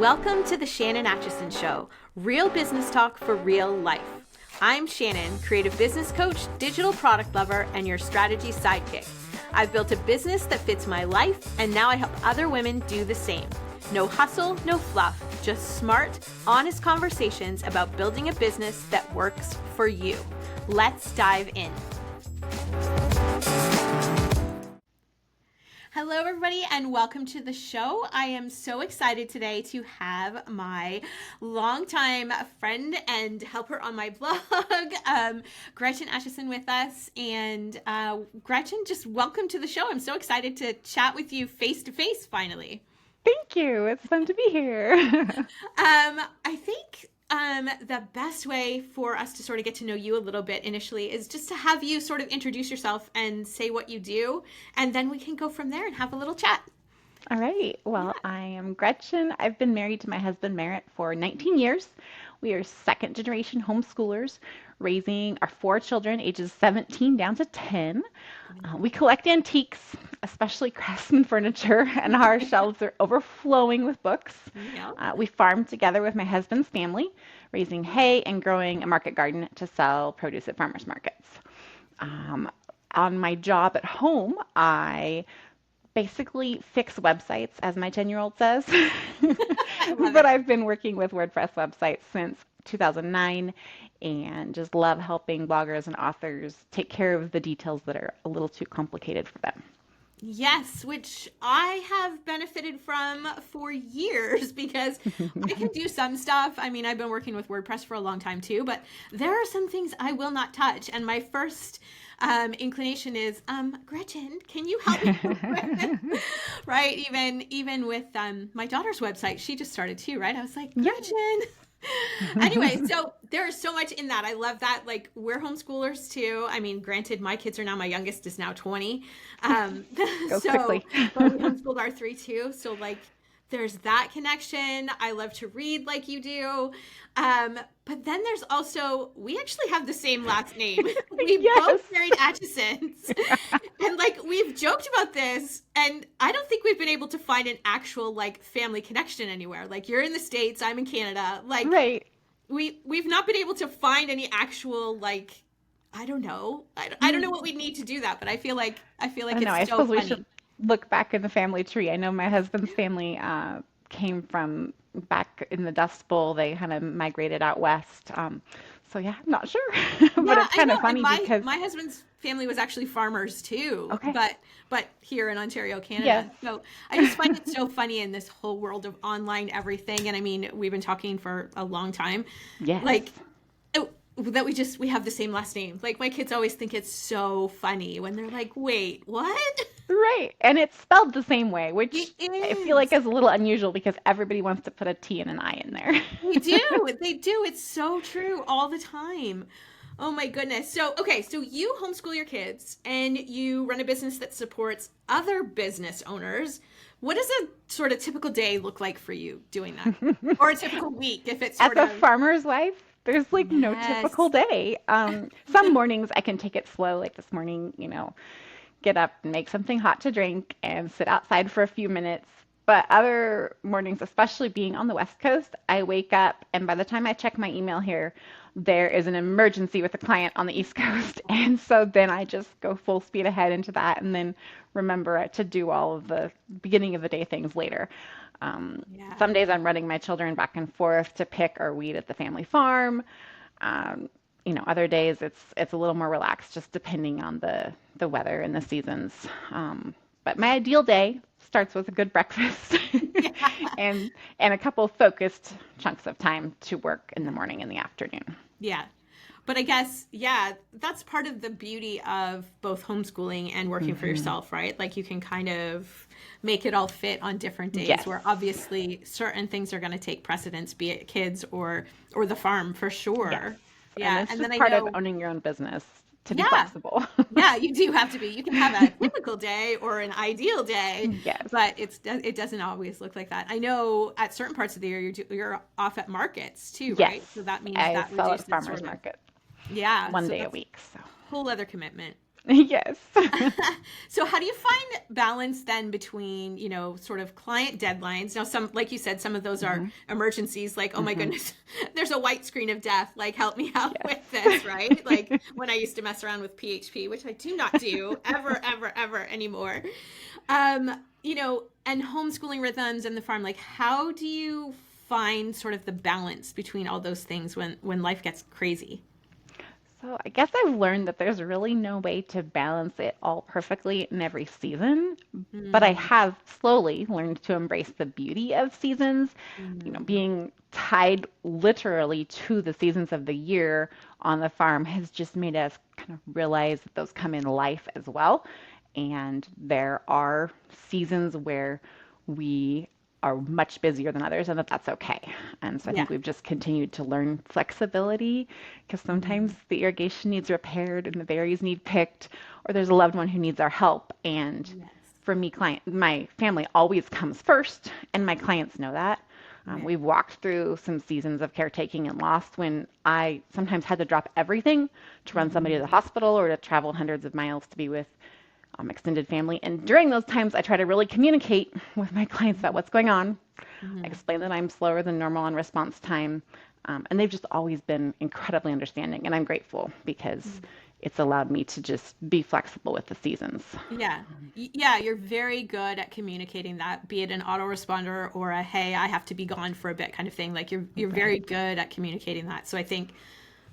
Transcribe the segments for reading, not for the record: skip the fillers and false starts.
Welcome to the Shannon Acheson Show, real business talk for real life. I'm Shannon, creative business coach, digital product lover, and your strategy sidekick. I've built a business that fits my life, and now I help other women do the same. No hustle, no fluff, just smart, honest conversations about building a business that works for you. Let's dive in. Hello, everybody, and welcome to the show. I am so excited today to have my longtime friend and helper on my blog, Gretchen Acheson, with us. And Gretchen, just welcome to the show. I'm so excited to chat with you face to face finally. Thank you. It's fun to be here. I think the best way for us to sort of get to know you a little bit initially is just to have you sort of introduce yourself and say what you do, and then we can go from there and have a little chat. All right. Well, I am Gretchen. I've been married to my husband, Merritt, for 19 years. We are second generation homeschoolers, raising our 4 children, ages 17 down to 10. We collect antiques, especially craftsman furniture, and our shelves are overflowing with books. We farm together with my husband's family, raising hay and growing a market garden to sell produce at farmers markets. On my job at home, I basically fix websites, as my 10-year-old says. But I've been working with WordPress websites since 2009 and just love helping bloggers and authors take care of the details that are a little too complicated for them. Yes, which I have benefited from for years because I can do some stuff. I mean, I've been working with WordPress for a long time too, but there are some things I will not touch. And my first inclination is, Gretchen, can you help me? Right? Even with my daughter's website, she just started too, right? I was like, Gretchen. Anyway, so there is so much in that. I love that. Like, we're homeschoolers too. I mean, granted, my kids are now, my youngest is now 20. Quickly. But we homeschooled our 3 too. So like, there's that connection. I love to read like you do. But then there's also, we actually have the same last name. We both married Achesons. And like, we've joked about this, and I don't think we've been able to find an actual like family connection anywhere. Like, you're in the States, I'm in Canada. Like, right. We've not been able to find any actual, like, I don't know. I don't know what we need to do that, but I feel like it's so funny. I suppose we should look back in the family tree. I know my husband's family came from back in the Dust Bowl. They kind of migrated out west. So yeah, I'm not sure. But it's kind of funny because my husband's family was actually farmers too. Okay. But here in Ontario, Canada. Yes. So I just find it so funny in this whole world of online everything. And I mean, we've been talking for a long time. Yes. Like, that we have the same last name. Like, my kids always think it's so funny when they're like, wait, what? Right. And it's spelled the same way, which I feel like is. is a little unusual because everybody wants to put a T and an I in there. They do. It's so true all the time. Oh my goodness. So, okay, so you homeschool your kids and you run a business that supports other business owners. What does a sort of typical day look like for you doing that? Or a typical week if it's sort As a farmer's wife, there's like no typical day. Some mornings I can take it slow, like this morning, get up and make something hot to drink and sit outside for a few minutes. But other mornings, especially being on the West Coast, I wake up and by the time I check my email here, there is an emergency with a client on the East Coast. And so then I just go full speed ahead into that and then remember to do all of the beginning of the day things later. Some days I'm running my children back and forth to pick or weed at the family farm. Other days it's a little more relaxed, just depending on the weather and the seasons. But my ideal day starts with a good breakfast and a couple focused chunks of time to work in the morning and the afternoon. Yeah. But I guess, that's part of the beauty of both homeschooling and working for yourself, right? Like, you can kind of make it all fit on different days where obviously certain things are going to take precedence, be it kids or the farm for sure. Yes. Yeah. And it's just part of owning your own business to be flexible. Yeah, you do have to be. You can have a typical day or an ideal day, but it doesn't always look like that. I know at certain parts of the year you're off at markets too, right? So that means I sell at farmers market. Yeah. One day a week. So whole other commitment. Yes. So how do you find balance then between, sort of client deadlines? Now, some, like you said, some of those are Hmm. emergencies, like, oh my Hmm. goodness, there's a white screen of death, like help me out with this, right? Yes. Like when I used to mess around with PHP, which I do not do ever, ever, ever anymore. And homeschooling rhythms and the farm, like how do you find sort of the balance between all those things when life gets crazy? So I guess I've learned that there's really no way to balance it all perfectly in every season, but I Mm, have slowly learned to embrace the beauty of seasons, mm, being tied literally to the seasons of the year on the farm has just made us kind of realize that those come in life as well. And there are seasons where we are much busier than others and that that's okay. And so I yeah. think we've just continued to learn flexibility because sometimes Mm, the irrigation needs repaired and the berries need picked or there's a loved one who needs our help. And yes. for me, my family always comes first, and my clients know that. Right. We've walked through some seasons of caretaking and loss when I sometimes had to drop everything to run somebody to the Mhm. hospital or to travel hundreds of miles to be with extended family. And during those times, I try to really communicate with my clients about what's going on. I Mhm. explain that I'm slower than normal on response time. And they've just always been incredibly understanding. And I'm grateful because it's allowed me to just be flexible with the seasons. Yeah. Yeah, you're very good at communicating that, be it an autoresponder or a hey, I have to be gone for a bit kind of thing. Like you're very Right. good at communicating that. So I think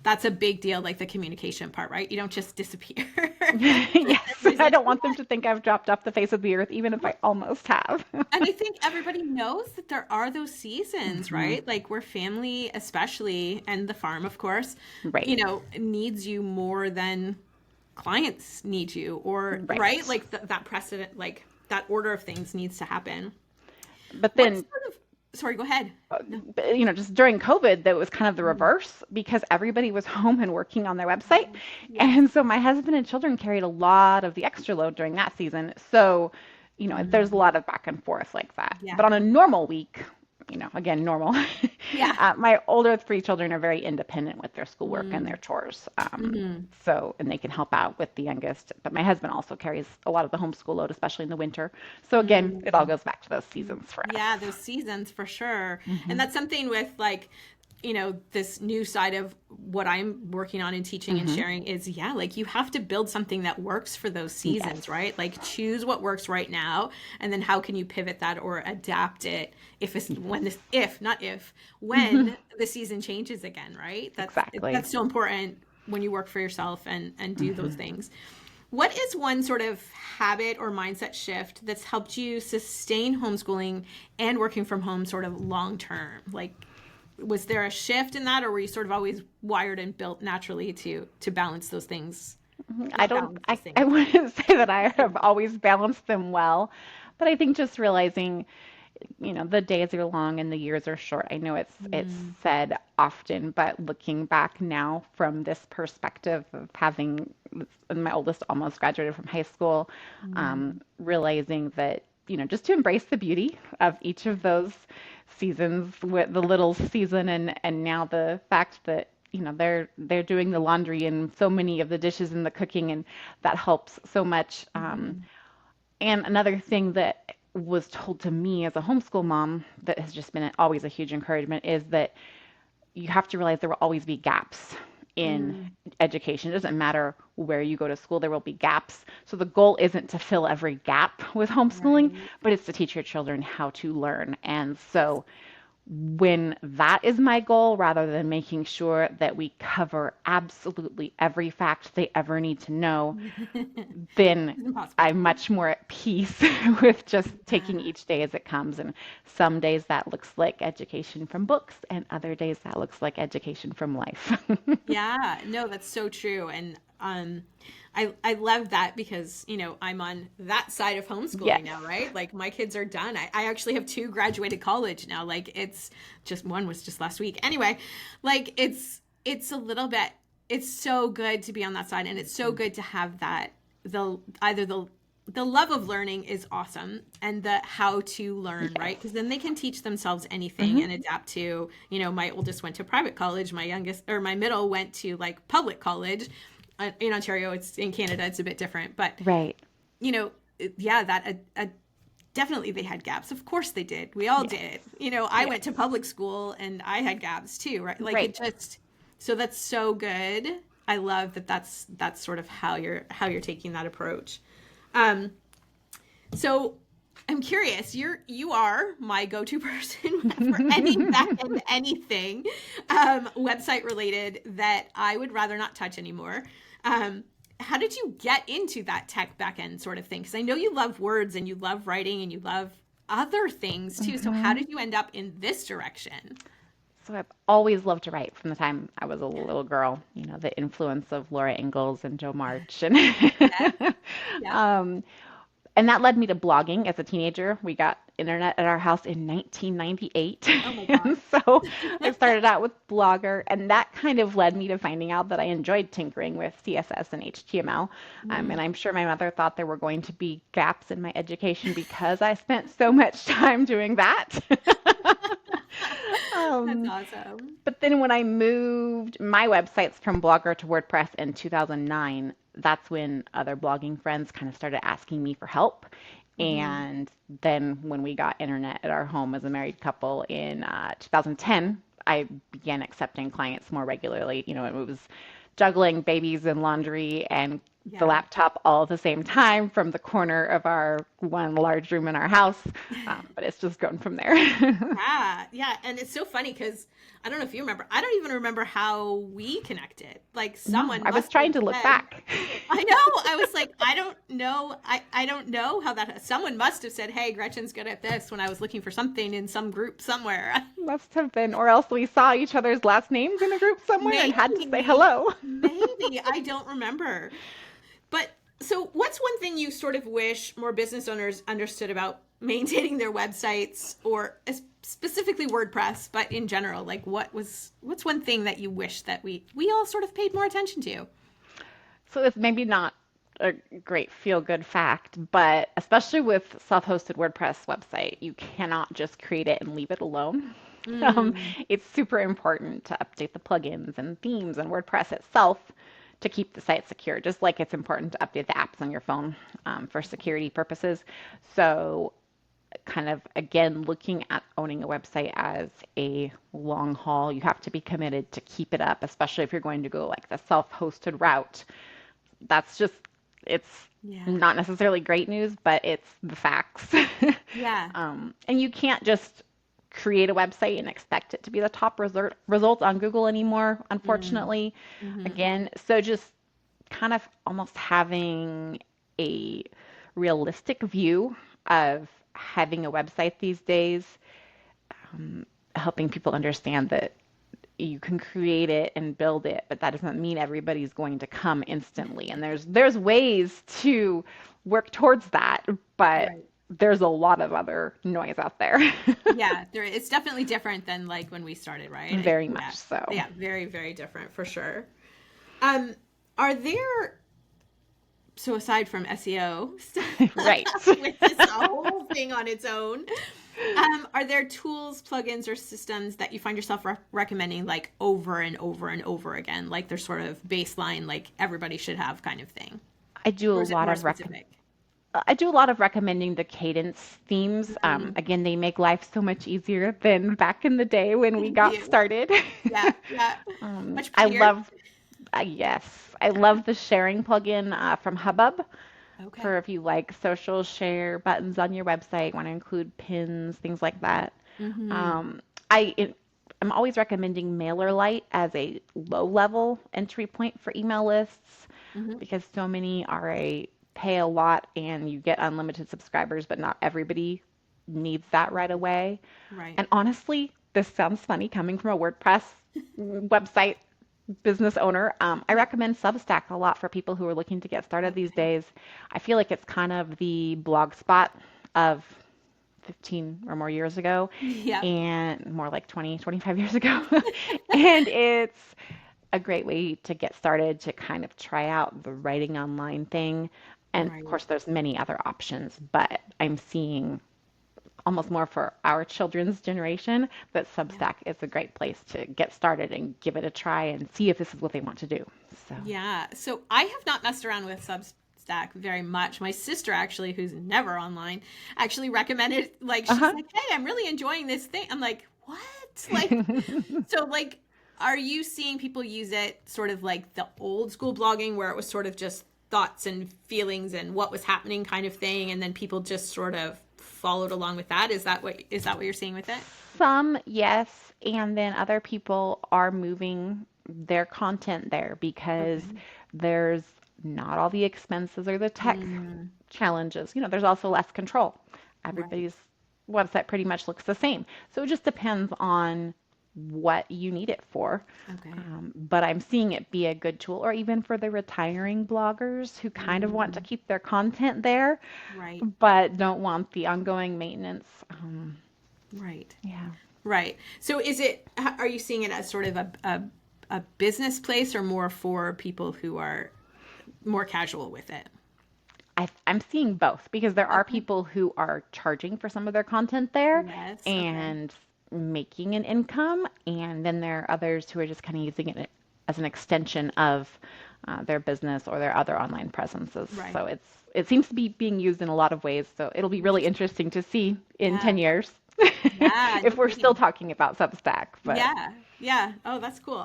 that's a big deal, like the communication part, right? You don't just disappear. Yes, Everybody's I like, don't want them to think I've dropped off the face of the earth, even if "What?" I almost have. And I think everybody knows that there are those seasons, Hmm. right? Like where family, especially, and the farm, of course, Right, needs you more than clients need you, or right, right. like that precedent, like that order of things needs to happen. But What then sort of, sorry, go ahead. No. just during COVID, that was kind of the Mhm. reverse because everybody was home and working on their website. Yes. And so my husband and children carried a lot of the extra load during that season. So, there's a Mhm. lot of back and forth like that. Yeah. But on a normal week, again, normal, Yeah. my older three children are very independent with their schoolwork and their Mm. chores. Hmm. And they can help out with the youngest. But my husband also carries a lot of the homeschool load, especially in the winter. So again, it all Mm. goes back to those seasons for us. Yeah, those seasons for sure. And Hmm. that's something with like, this new side of what I'm working on and teaching and Hmm. sharing is, yeah, like you have to build something that works for those Yes. seasons, right? Like choose what works right now, and then how can you pivot that or adapt it if not if Hmm. when the season changes again, right? Exactly. That's so important when you work for yourself and do those Hmm. things. What is one sort of habit or mindset shift that's helped you sustain homeschooling and working from home sort of long term? Like, was there a shift in that, or were you sort of always wired and built naturally to balance those things? I Not don't, balance I, those I things. wouldn't say that I have always balanced them well, but I think just realizing, the days are long and the years are short. I know it's Mm, said often, but looking back now from this perspective of having my oldest almost graduated from high school, mm, realizing that, just to embrace the beauty of each of those seasons with the little season and now the fact that they're doing the laundry and so many of the dishes and the cooking and that helps so much. mhm. And another thing that was told to me as a homeschool mom that has just been always a huge encouragement is that you have to realize there will always be gaps in Mm, education. It doesn't matter where you go to school, there will be gaps. So the goal isn't to fill every gap with homeschooling, right. but it's to teach your children how to learn. And so when that is my goal, rather than making sure that we cover absolutely every fact they ever need to know, then It's impossible. I'm much more at peace with just taking Yeah. each day as it comes. And some days that looks like education from books, and other days that looks like education from life. Yeah, no, that's so true. And I love that because, I'm on that side of homeschooling Yes. now, right? Like my kids are done. I actually have two graduated college now. Like it's just one was just last week. Anyway, like it's a little bit it's so good to be on that side, and it's so good to have that the love of learning is awesome, and the how to learn, Yes. right? Because then they can teach themselves anything Hmm. and adapt to, my oldest went to private college, my youngest or my middle went to like public college. in Ontario, it's in Canada, it's a bit different, but Right. you know, yeah, that definitely they had gaps. Of course they did. We all Yes. did. You know, I went to Yes. public school and I had gaps too, right? Like Right. it just, so that's so good. I love that that's sort of how you're taking that approach. Um, so I'm curious, you are my go-to person for any back end anything website related that I would rather not touch anymore. How did you get into that tech back end sort of thing? Because I know you love words and you love writing and you love other things too. So how did you end up in this direction? So I've always loved to write from the time I was a little girl, the influence of Laura Ingalls and Joe March and Yes. Yep. um, and that led me to blogging as a teenager. We got internet at our house in 1998. Oh my And God. so I started out with Blogger, and that kind of led me to finding out that I enjoyed tinkering with CSS and HTML. And I'm sure my mother thought there were going to be gaps in my education because I spent so much time doing that. That's Um, awesome. but then when I moved my websites from Blogger to WordPress in 2009, that's when other blogging friends kind of started asking me for help. Hmm. And then when we got internet at our home as a married couple in 2010, I began accepting clients more regularly. It was juggling babies and laundry and the Yeah. laptop all at the same time from the corner of our one large room in our house. But it's just grown from there. Yeah, yeah, and it's so funny because I don't know if you remember. I don't even remember how we connected. Like No, someone I was must have trying to look said, back. I know. I was like, I don't know. I don't know how that. Someone must have said, "Hey, Gretchen's good at this." When I was looking for something in some group somewhere. Must have been, or else we saw each other's last names in a group somewhere and had to say Maybe, hello. maybe I don't remember. But so, what's one thing you sort of wish more business owners understood about maintaining their websites, or specifically WordPress, but in general? Like, what's one thing that you wish that we all sort of paid more attention to? So it's maybe not a great feel-good fact, but especially with self-hosted WordPress website, you cannot just create it and leave it alone. Um, Mm, it's super important to update the plugins and themes and WordPress itself to keep the site secure, just like it's important to update the apps on your phone for security purposes. So kind of again looking at owning a website as a long haul, you have to be committed to keep it up, especially if you're going to go like the self-hosted route. That's just, it's yeah, not necessarily great news, but it's the facts. yeah. And you can't just create a website and expect it to be the top result on Google anymore, Mm, unfortunately. mm-hmm. Again, so just kind of almost having a realistic view of having a website these days, helping people understand that you can create it and build it, but that doesn't mean everybody's going to come instantly. And there's ways to work towards that, but Right. there's a lot of other noise out there. Yeah, it's definitely different than like when we started, right? Very Yeah, much so. yeah, very, very different for sure. Um, are there so aside from SEO, Right. which is a whole thing on its own, are there tools, plugins, or systems that you find yourself recommending like over and over and over again? Like they're sort of baseline, like everybody should have kind of thing? I do a Or is it lot more of specific? I do a lot of recommending the cadence themes. Mm, Again, they make life so much easier than back in the day when we thank got you. started. Yeah, yeah. Much I prettier. love, yes, I love the sharing plugin from Hubbub Okay. for if you like social share buttons on your website, want to include pins, things like that. Mm-hmm. Um, I'm always recommending MailerLite as a low-level entry point for email lists Mm-hmm. because so many are a pay a lot and you get unlimited subscribers, but not everybody needs that right away. Right. And honestly, this sounds funny coming from a WordPress website business owner. I Yeah. recommend Substack a lot for people who are looking to get started these Okay. days. I feel like it's kind of the blog spot of 15 or more years ago, Yeah. and more like 20, 25 years ago. And it's a great way to get started to kind of try out the writing online thing. And of Right. course, there's many other options, but I'm seeing almost more for our children's generation, that Substack is a great place to get started and give it a try and see if this is what they want to do. So, Yeah. So I have not messed around with Substack very much. My sister, actually, who's never online, actually recommended, like, she's uh-huh. like, hey, I'm really enjoying this thing. I'm like, what? Like, so, like, are you seeing people use it sort of like the old school blogging where it was sort of just thoughts and feelings and what was happening kind of thing, and then people just sort of followed along with that? Is that what you're seeing with it? Some, yes, and then other people are moving their content there because Okay. there's not all the expenses or the tech Mm, challenges. There's also less control. right. Everybody's website pretty much looks the same. So it just depends on what you need it for. Okay. But I'm seeing it be a good tool, or even for the retiring bloggers who kind of want to Mm, keep their content there, right. but don't want the ongoing maintenance. Right. Yeah. Right. So are you seeing it as sort of a business place or more for people who are more casual with it? I'm seeing both because there are Okay. people who are charging for some of their content there Yes. Okay. and making an income, and then there are others who are just kind of using it as an extension of their business or their other online presences. Right. So it seems to be being used in a lot of ways. So it'll be really Interesting. interesting to see in Yeah. 10 years Yeah. No if we're still kidding. talking about Substack. But Yeah. Yeah. Oh, that's cool.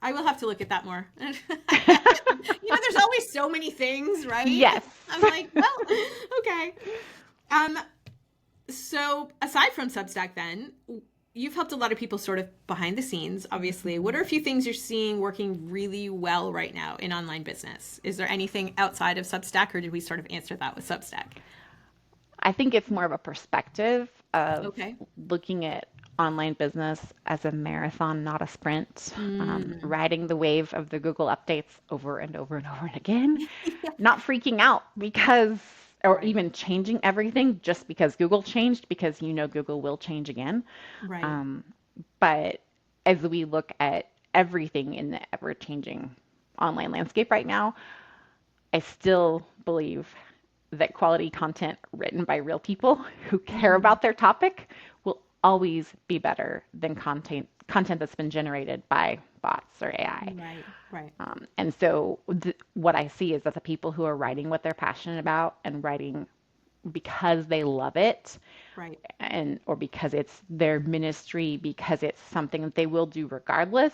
I will have to look at that more. There's always so many things, right? yes. I'm like, well, okay. Um, So, aside from Substack, then, you've helped a lot of people sort of behind the scenes, obviously. What are a few things you're seeing working really well right now in online business? Is there anything outside of Substack, or did we sort of answer that with Substack? I think it's more of a perspective of Okay. looking at online business as a marathon, not a sprint, Mm. riding the wave of the Google updates over and over and over and again, not freaking out because, or Right. even changing everything just because Google changed, because Google will change again. Right. Um, but as we look at everything in the ever changing online landscape right now, I still believe that quality content written by real people who care Hmm. about their topic will always be better than content that's been generated by bots or AI. Right. Right. And so what I see is that the people who are writing what they're passionate about and writing because they love it, Right. and or because it's their ministry, because it's something that they will do regardless,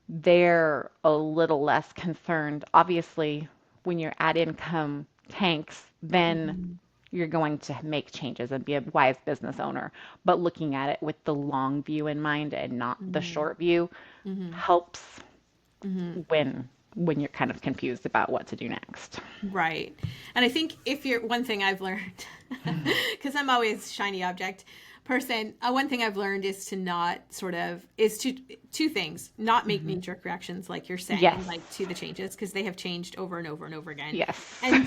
they're a little less concerned. Obviously, when your ad income tanks, then Hmm. you're going to make changes and be a wise business owner. But looking at it with the long view in mind and not the Hmm. short view Hmm. helps Hmm. when you're kind of confused about what to do next. Right. And I think if you're one thing I've learned, because I'm always shiny object person, one thing I've learned is to not sort of, is to, two things, not make knee jerk reactions like you're saying, Yes. like to the changes, because they have changed over and over and over again. Yes. And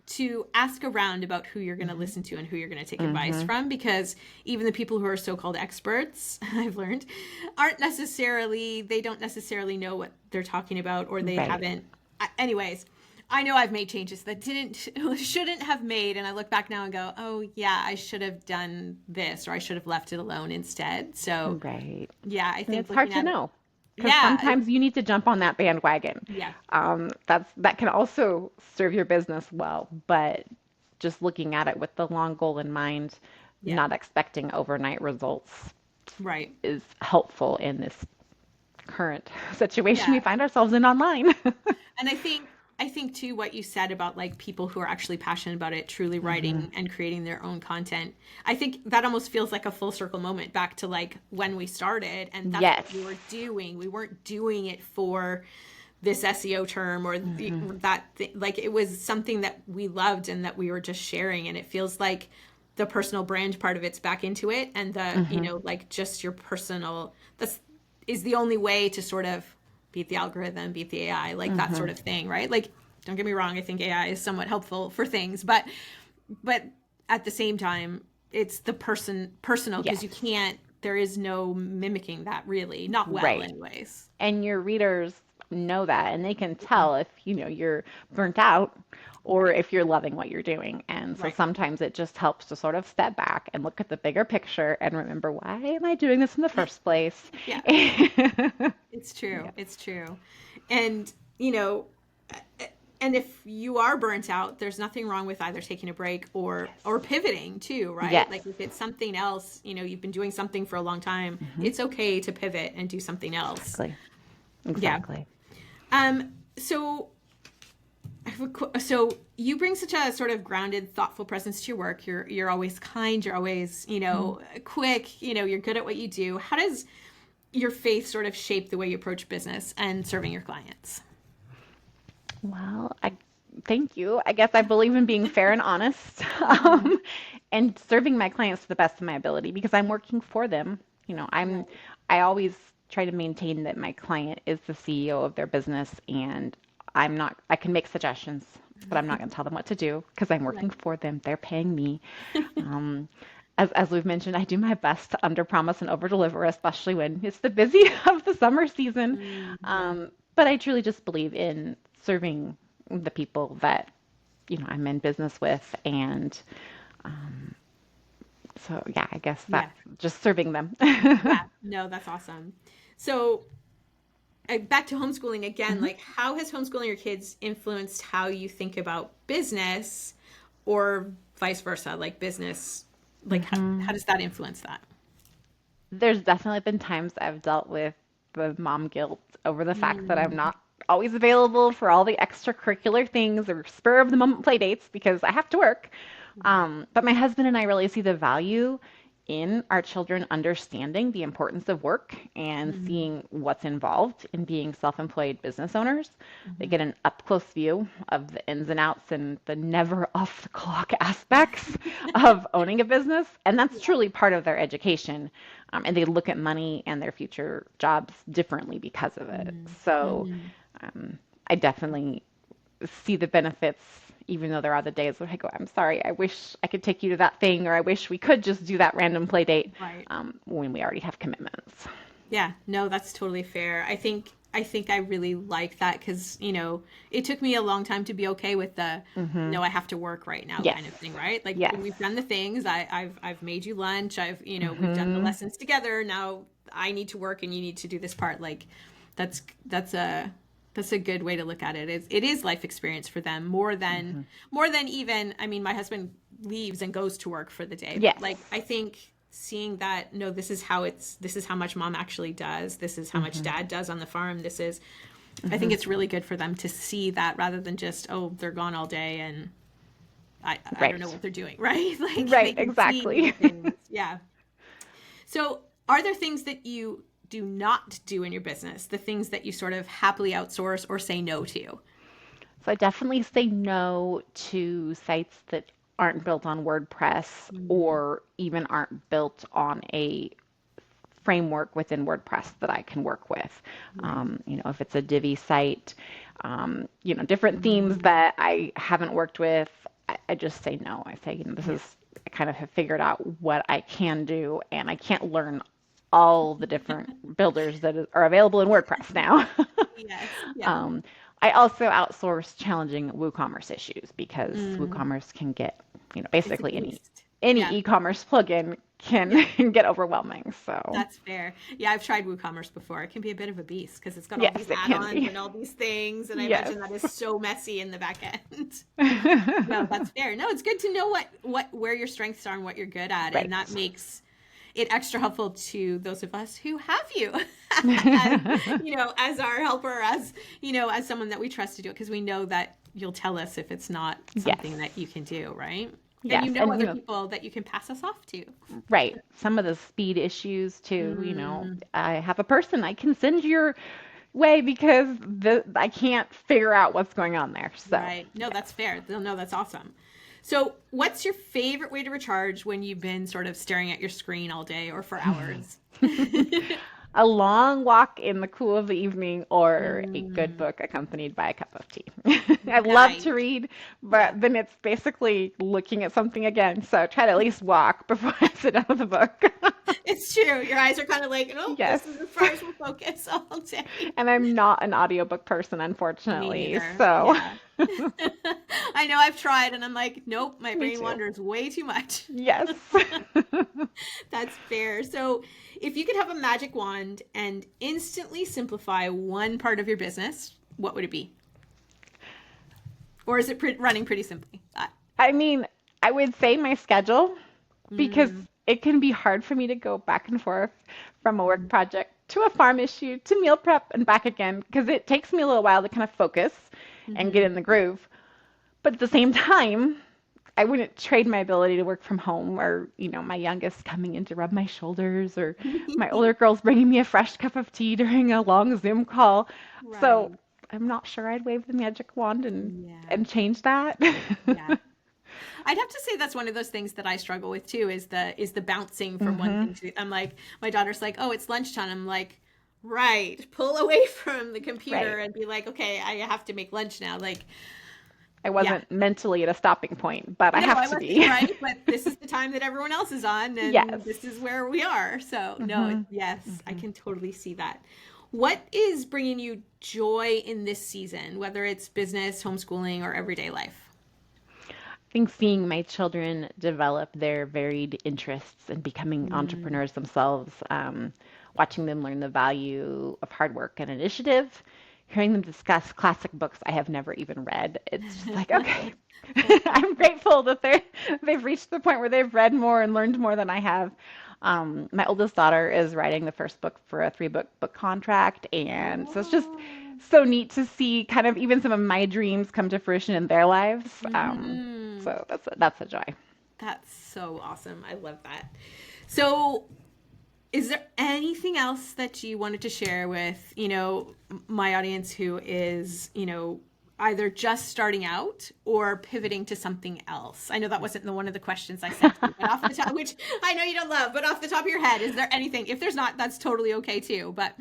to ask around about who you're going to listen to and who you're going to take advice Mm-hmm. from, because even the people who are so-called experts, I've learned, they don't necessarily know what they're talking about, or they Right. haven't. Anyways, I know I've made changes that shouldn't have made, and I look back now and go, oh yeah, I should have done this, or I should have left it alone instead. So Right. yeah, I And think it's hard looking to at it, know because yeah, sometimes you need to jump on that bandwagon. yeah, That can also serve your business well, but just looking at it with the long goal in mind, yeah, not expecting overnight results right, is helpful in this current situation we yeah. find ourselves in online. And I think too what you said about like people who are actually passionate about it, truly hmm writing and creating their own content. I think that almost feels like a full circle moment back to like when we started, and that's what Yes. we were doing. We weren't doing it for this SEO term or hmm like it was something that we loved and that we were just sharing, and it feels like the personal brand part of it's back into it, and the hmm like just your personal, that's is the only way to sort of beat the algorithm, beat the AI, like that hmm sort of thing, right? Like, don't get me wrong, I think AI is somewhat helpful for things, but at the same time, it's the personal, because you Yes. can't. There is no mimicking that, really, not well, Right. anyways. And your readers know that, and they can tell if you're burnt out or if you're loving what you're doing. And so Right. sometimes it just helps to sort of step back and look at the bigger picture and remember, why am I doing this in the first place? Yeah. Yeah. It's true. It's true. And, you know, and if you are burnt out, there's nothing wrong with either taking a break or pivoting too, right? Yes. Like if it's something else, you know, you've been doing something for a long time, Hmm. it's okay to pivot and do something else. Exactly. Yeah. Exactly. So so you bring such a sort of grounded, thoughtful presence to your work. You're always kind, you're always, you know, quick, you know, you're good at what you do. How does your faith sort of shape the way you approach business and serving your clients? Well, thank you. I guess I believe in being fair and honest, and serving my clients to the best of my ability because I'm working for them. You know, Right. I always try to maintain that my client is the CEO of their business, and I can make suggestions, but I'm not going to tell them what to do because I'm working Right. for them. They're paying me. Um, as we've mentioned, I do my best to underpromise and overdeliver, especially when it's the busy of the summer season. Yeah. But I truly just believe in serving the people that, you know, I'm in business with. And so, yeah, I guess Yeah. that's just serving them. Yeah. No, that's awesome. So back to homeschooling again, Mhm. like how has homeschooling your kids influenced how you think about business or vice versa, like business, like how Mhm. does that influence that? There's definitely been times I've dealt with the mom guilt over the fact that I'm Mm, not always available for all the extracurricular things or spur of the moment play dates because I have to work. right. But my husband and I really see the value in our children understanding the importance of work and Mm, seeing what's involved in being self-employed business owners. They mhm. get an up-close view of the ins and outs and the never off-the-clock aspects of owning a business, and that's Yeah. truly part of their education. And they look at money and their future jobs differently because of it. Mm, So mhm. I definitely see the benefits, even though there are the days where I go, I'm sorry, I wish I could take you to that thing, or I wish we could just do that random play date Right. when we already have commitments. Yeah, no, that's totally fair. I think I really like that because, you know, it took me a long time to be okay with the Hmm. no, I have to work right now Yes. kind of thing, right? Like Yes. when we've done the things, I've made you lunch, you know, we've done the Hmm. lessons together. Now I need to work and you need to do this part. Like that's that's a that's a good way to look at it. It is life experience for them more than even, I mean, my husband leaves and goes to work for the day, but Yes. like I think seeing that, no, this is how much mom actually does, this is how much Hmm. dad does on the farm, this is, I think Hmm. it's really good for them to see that rather than just, oh, they're gone all day and I don't know Right. what they're doing, right? Like they Right. can see the Exactly. things. Yeah. So are there things that you do not do in your business, the things that you sort of happily outsource or say no to? So I definitely say no to sites that aren't built on WordPress Mm, or even aren't built on a framework within WordPress that I can work with. right. You know, if it's a Divi site, you know, different themes Mm, that I haven't worked with, I just say no. I say, you know, this yeah. is, I kind of have figured out what I can do, and I can't learn all the different builders that are available in WordPress now. Yes. Yeah. um, I also outsource challenging WooCommerce issues because Mm, WooCommerce can get, you know, it's a basically beast. any Yeah. e-commerce plugin Yeah. can get overwhelming. So That's fair. Yeah, I've tried WooCommerce before. It can be a bit of a beast because it's got all yes, these it can add-ons be. and all these things, and I Yes. imagine that is so messy in the back end. No, that's fair. No, it's good to know what where your strengths are and what you're good at, and that Right. makes it extra helpful to those of us who have you as, as our helper, as, as someone that we trust to do it, because we know that you'll tell us if it's not Yes. something that you can do, right? And Yes. And, you other know, people that you can pass us off to. right. Some of the speed issues too, you know, Mm, I have a person I can send your way because I can't figure out what's going on there. So, right. No, yes. that's fair. No, that's awesome. So, what's your favorite way to recharge when you've been sort of staring at your screen all day or for hours? a long walk in the cool of the evening or a good Mm, book accompanied by a cup of tea. I love nice. to read, Yeah. but then it's basically looking at something again. So try to at least walk before I sit down with a book. It's true. Your eyes are kind of like, nope, Yes. this is as far as we'll focus all day. And I'm not an audiobook person, Me unfortunately. neither. So, Yeah. I know I've tried and I'm like, nope, my me brain too. wanders way too much. Yes. That's fair. So, if you could have a magic wand and instantly simplify one part of your business, what would it be? Or is it running pretty simply? I mean, I would say my schedule because Mm, it can be hard for me to go back and forth from a work project to a farm issue to meal prep and back again because it takes me a little while to kind of focus and get mm-hmm. in the groove. But at the same time, I wouldn't trade my ability to work from home or, my youngest coming in to rub my shoulders or my older girls bringing me a fresh cup of tea during a long Zoom call. So Right. I'm not sure I'd wave the magic wand Yeah. and change that. Yeah. I'd have to say that's one of those things that I struggle with too is the bouncing from one hmm thing to I'm like my daughter's like, "Oh, it's lunchtime." I'm like, "Right. Pull away from the computer Right. and be like, "Okay, I have to make lunch now." Like, I yeah. wasn't mentally at a stopping point, but I No, have I to wasn't be. right, but this is the time that everyone else is on Yes. and this is where we are. So, no, hmm yes, I hmm can totally see that. What is bringing you joy in this season, whether it's business, homeschooling, or everyday life? I think seeing my children develop their varied interests and becoming Mm. entrepreneurs themselves, watching them learn the value of hard work and initiative, hearing them discuss classic books I have never even read. It's just like, okay, I'm grateful that they've reached the point where they've read more and learned more than I have. My oldest daughter is writing the first book for a three book contract, and so it's just Oh. so neat to see kind of even some of my dreams come to fruition in their lives. Hmm. So that's a joy. That's so awesome. I love that. So, is there anything else that you wanted to share with, my audience who is, either just starting out or pivoting to something else? I know that wasn't one of the questions I sent to you, but off the top, which I know you don't love, but off the top of your head, is there anything? If there's not, that's totally okay too. But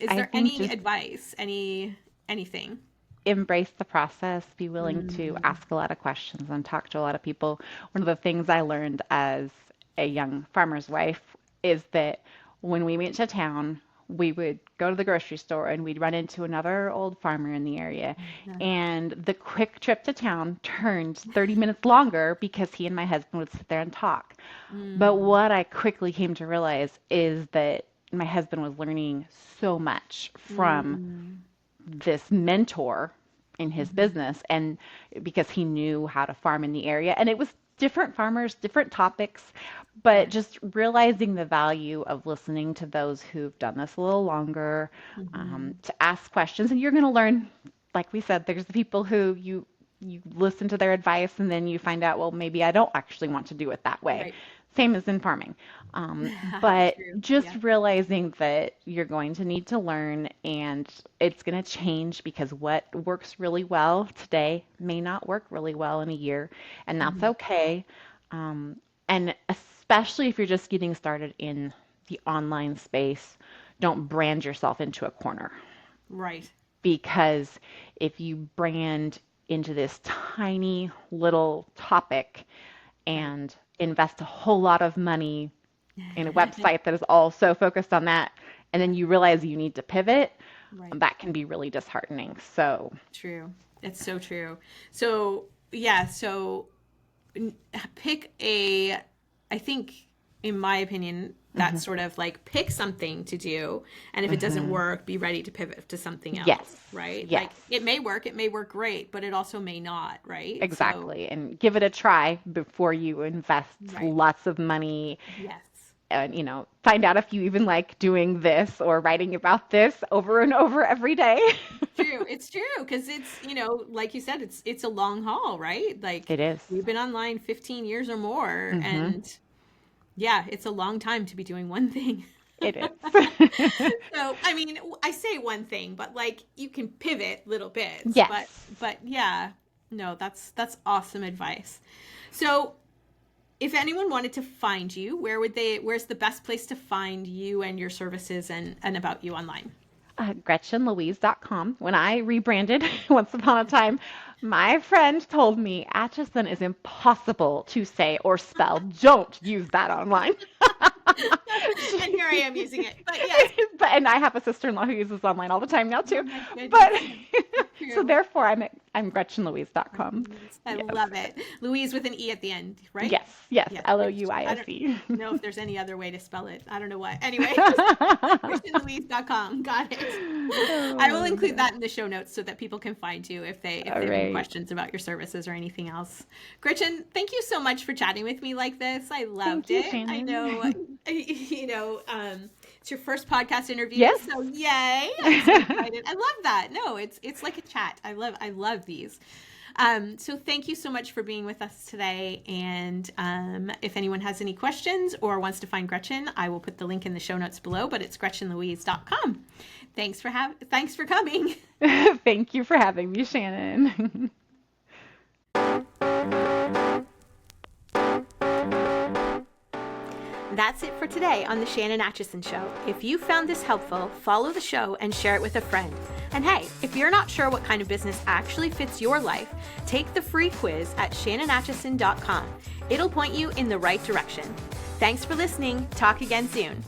is I there think any just advice, anything? embrace the process, be willing to Mm, ask a lot of questions and talk to a lot of people. One of the things I learned as a young farmer's wife is that when we went to town, we would go to the grocery store and we'd run into another old farmer in the area. yeah. And the quick trip to town turned 30 minutes longer because he and my husband would sit there and talk. But Mm, what I quickly came to realize is that my husband was learning so much from mm, this mentor in his mhm. business, and because he knew how to farm in the area, and it was different farmers, different topics, but Right. just realizing the value of listening to those who've done this a little longer, Mhm. to ask questions. And you're going to learn, like we said, there's the people who you listen to their advice and then you find out, well, maybe I don't actually want to do it that way. Right. Same as in farming. But True. just Yeah. realizing that you're going to need to learn and it's going to change because what works really well today may not work really well in a year, and that's Mhm. okay. And especially if you're just getting started in the online space, don't brand yourself into a corner Right. because if you brand into this tiny little topic Right. and invest a whole lot of money in a website that is all so focused on that, and then you realize you need to pivot, Right. that can be really disheartening. So, True. It's so true. So, yeah, pick I think, in my opinion, mhm, that's sort of like pick something to do. And if it doesn't mhm. work, be ready to pivot to something else, Yes, right? yes, Like it may work great, but it also may not, right? So, exactly. And give it a try before you invest right. lots of money Yes. and, find out if you even like doing this or writing about this over and over every day. True. It's true because it's, like you said, it's a long haul, right? Like It is. we've been online 15 years or more, Mm-hmm. and yeah, it's a long time to be doing one thing. It is. So, I mean, I say one thing, but like you can pivot little bits, Yes. but yeah, no, that's awesome advice. So, if anyone wanted to find you, where's the best place to find you and your services and about you online? GretchenLouise.com. When I rebranded once upon a time, my friend told me Acheson is impossible to say or spell. Don't use that online. And here I am using it. But yes. And I have a sister-in-law who uses online all the time now too. Oh but so therefore I'm GretchenLouise.com. I love it. Louise with an E at the end, right? Yes. Louise. I don't know if there's any other way to spell it. I don't know what. Anyway, GretchenLouise.com. Got it. I will include that in the show notes so that people can find you if they have any questions about your services or anything else. Gretchen, thank you so much for chatting with me like this. I loved it. Shannon. I know, it's your first podcast interview. Yes. So yay. I'm so excited. I love that. No, it's like a chat. I love these. So thank you so much for being with us today. And if anyone has any questions or wants to find Gretchen, I will put the link in the show notes below, but it's GretchenLouise.com. Thanks for coming. Thank you for having me, Shannon. That's it for today on the Shannon Acheson Show. If you found this helpful, follow the show and share it with a friend. And hey, if you're not sure what kind of business actually fits your life, take the free quiz at shannonatcheson.com. It'll point you in the right direction. Thanks for listening. Talk again soon.